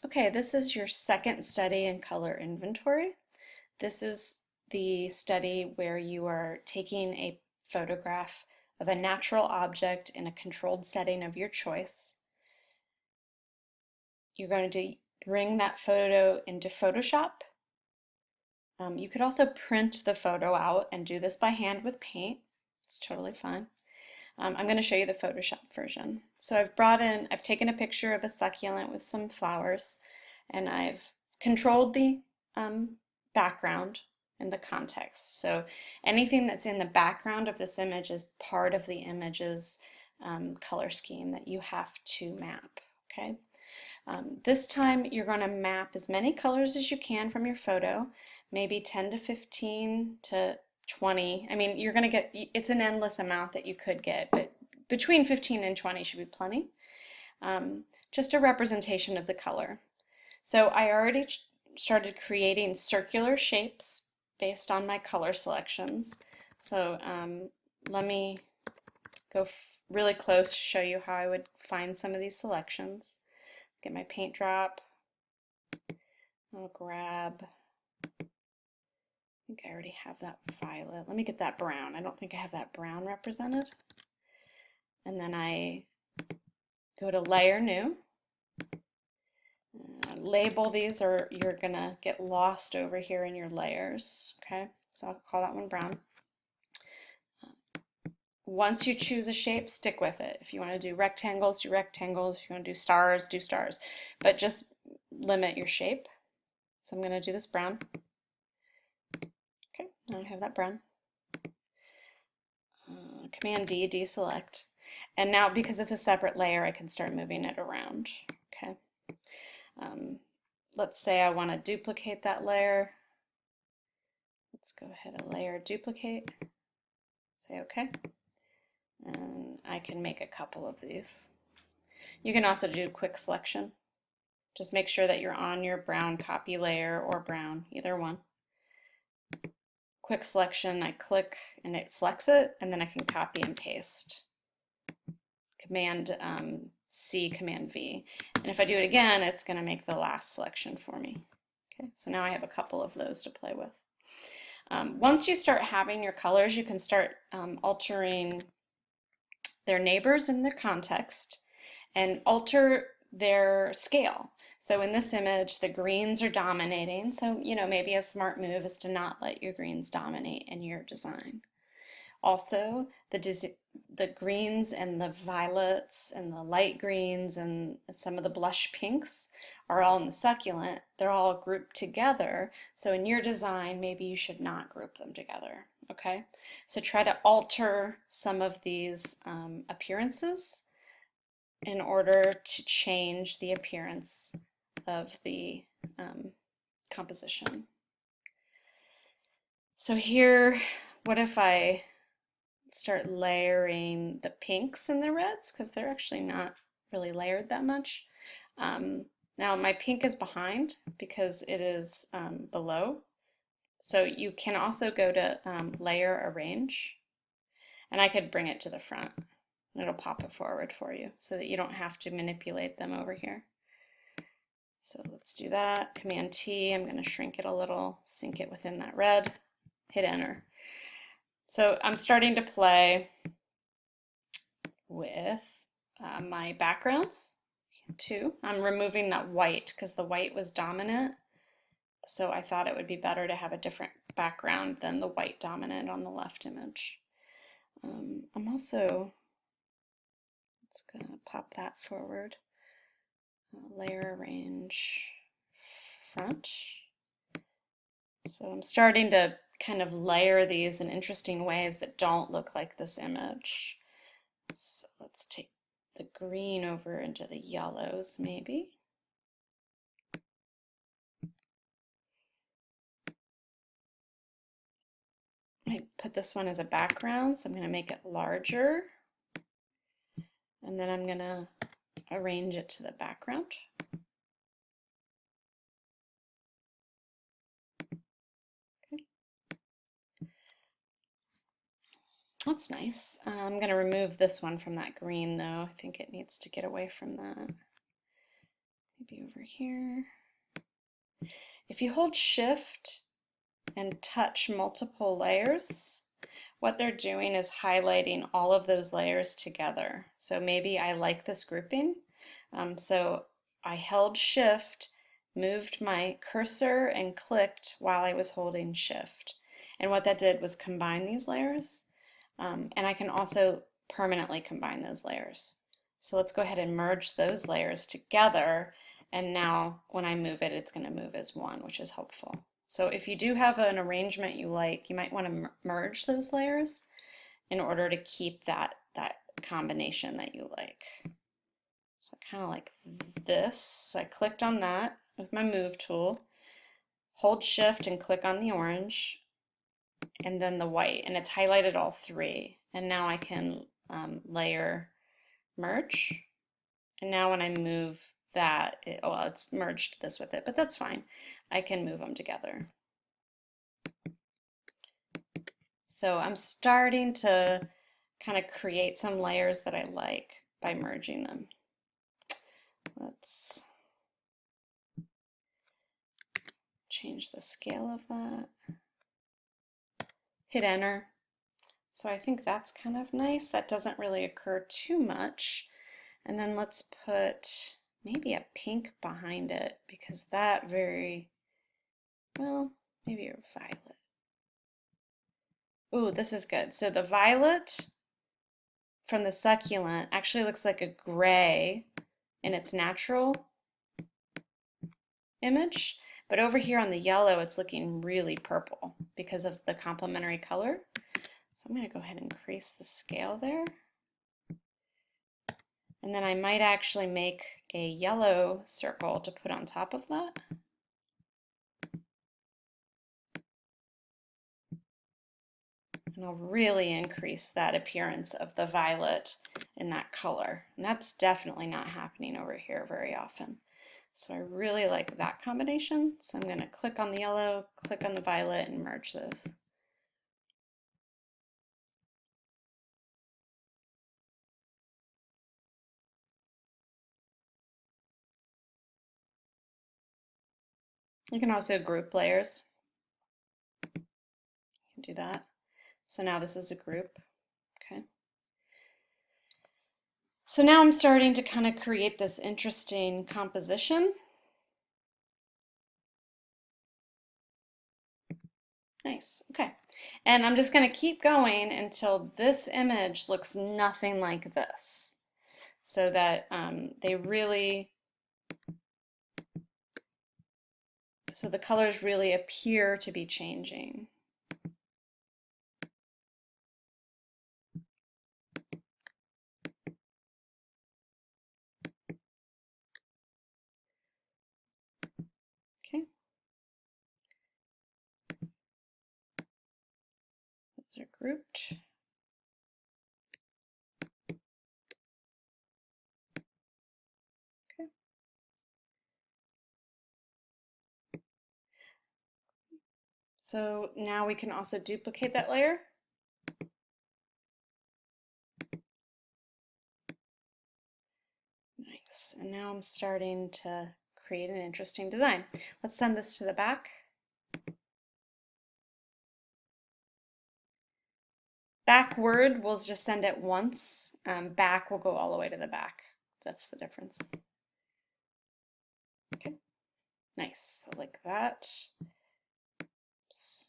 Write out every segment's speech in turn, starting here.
Okay, this is your second study in color inventory. This is the study where you are taking a photograph of a natural object in a controlled setting of your choice. You're going to bring that photo into Photoshop. You could also print the photo out and do this by hand with paint. It's totally fine. I'm going to show you the Photoshop version. So I've taken a picture of a succulent with some flowers, and I've controlled the background and the context. So anything that's in the background of this image is part of the image's color scheme that you have to map, okay? This time you're going to map as many colors as you can from your photo, maybe 10 to 15 to 20. I mean, you're going to get, it's an endless amount that you could get, but between 15 and 20 should be plenty. Just a representation of the color. So I already started creating circular shapes based on my color selections. So let me go really close to show you how I would find some of these selections. Get my paint drop. I'll grab, I think I already have that violet. Let me get that brown. I don't think I have that brown represented. And then I go to Layer New. Label these or you're gonna get lost over here in your layers, okay? So I'll call that one brown. Once you choose a shape, stick with it. If you want to do rectangles, do rectangles. If you want to do stars, do stars. But just limit your shape. So I'm going to do this brown. Okay, now I have that brown. Command D, deselect. And now because it's a separate layer, I can start moving it around. Okay. Let's say I want to duplicate that layer. Let's go ahead and layer duplicate. Say OK. And I can make a couple of these. You can also do quick selection. Just make sure that you're on your brown copy layer or brown, either one. Quick selection, I click and it selects it, and then I can copy and paste. Command C, Command V. And if I do it again, it's going to make the last selection for me. Okay, so now I have a couple of those to play with. Once you start having your colors, you can start altering their neighbors and their context and alter their scale. So in this image, the greens are dominating. So, maybe a smart move is to not let your greens dominate in your design. Also, the greens and the violets and the light greens and some of the blush pinks are all in the succulent. They're all grouped together. So in your design, maybe you should not group them together. Okay, so try to alter some of these appearances in order to change the appearance of the composition. So here, what if I start layering the pinks and the reds, because they're actually not really layered that much. Now my pink is behind because it is below. So you can also go to Layer Arrange, and I could bring it to the front. It'll pop it forward for you so that you don't have to manipulate them over here. So let's do that. Command T, I'm going to shrink it a little, sink it within that red, hit enter. So I'm starting to play with my backgrounds too. I'm removing that white because the white was dominant. So I thought it would be better to have a different background than the white dominant on the left image. I'm also, let's go pop that forward. Layer Arrange front. So I'm starting to kind of layer these in interesting ways that don't look like this image. So let's take the green over into the yellows maybe. I put this one as a background, so I'm going to make it larger. And then I'm going to arrange it to the background. Okay. That's nice. I'm going to remove this one from that green though. I think it needs to get away from that. Maybe over here. If you hold Shift and touch multiple layers, what they're doing is highlighting all of those layers together. So maybe I like this grouping. So I held Shift, moved my cursor, and clicked while I was holding Shift. And what that did was combine these layers. And I can also permanently combine those layers. So let's go ahead and merge those layers together. And now when I move it, it's going to move as one, which is helpful. So if you do have an arrangement you like, you might want to merge those layers in order to keep that combination that you like. So kind of like this. So I clicked on that with my move tool, hold Shift and click on the orange, and then the white, and it's highlighted all three. And now I can layer merge. And now when I move that, well, it's merged this with it, but that's fine. I can move them together. So I'm starting to kind of create some layers that I like by merging them. Let's change the scale of that. Hit enter. So I think that's kind of nice. That doesn't really occur too much. And then let's put maybe a pink behind it, because that well, maybe a violet. Ooh, this is good. So the violet from the succulent actually looks like a gray in its natural image, but over here on the yellow, it's looking really purple because of the complementary color. So I'm going to go ahead and increase the scale there. And then I might actually make a yellow circle to put on top of that. And I'll really increase that appearance of the violet in that color. And that's definitely not happening over here very often. So I really like that combination. So I'm going to click on the yellow, click on the violet, and merge those. You can also group layers. You can do that. So now this is a group. Okay. So now I'm starting to kind of create this interesting composition. Nice. Okay. And I'm just going to keep going until this image looks nothing like this, so that so the colors really appear to be changing. Okay. Those are grouped. Okay. So now we can also duplicate that layer. Nice. And now I'm starting to create an interesting design. Let's send this to the back. Backward, we'll just send it once. Back will go all the way to the back. That's the difference. Okay, nice. So like that. Oops.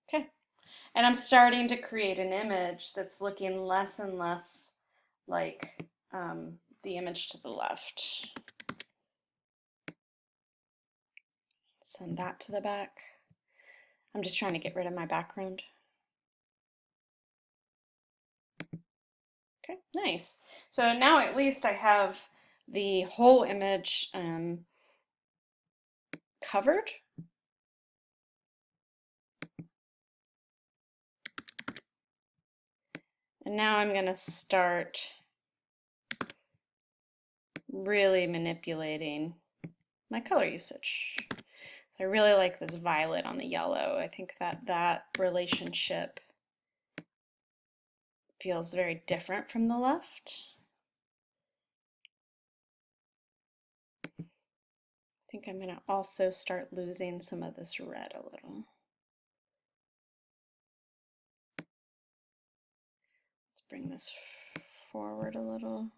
Okay, and I'm starting to create an image that's looking less and less like the image to the left. Send that to the back. I'm just trying to get rid of my background. Okay, nice. So now at least I have the whole image covered. And now I'm going to start really manipulating my color usage. I really like this violet on the yellow. I think that relationship feels very different from the left. I think I'm going to also start losing some of this red a little. Let's bring this forward a little.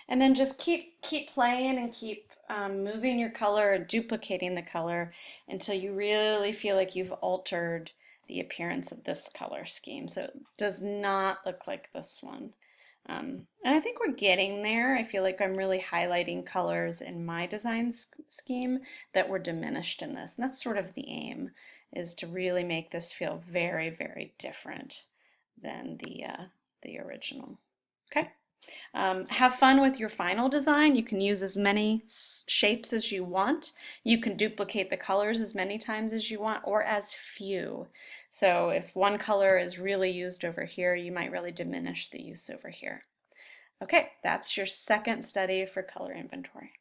And then just keep playing and keep moving your color or duplicating the color until you really feel like you've altered the appearance of this color scheme. So it does not look like this one. And I think we're getting there. I feel like I'm really highlighting colors in my design scheme that were diminished in this. And that's sort of the aim, is to really make this feel very, very different than the original. Okay. Have fun with your final design. You can use as many shapes as you want. You can duplicate the colors as many times as you want or as few. So if one color is really used over here, you might really diminish the use over here. Okay, that's your second study for color inventory.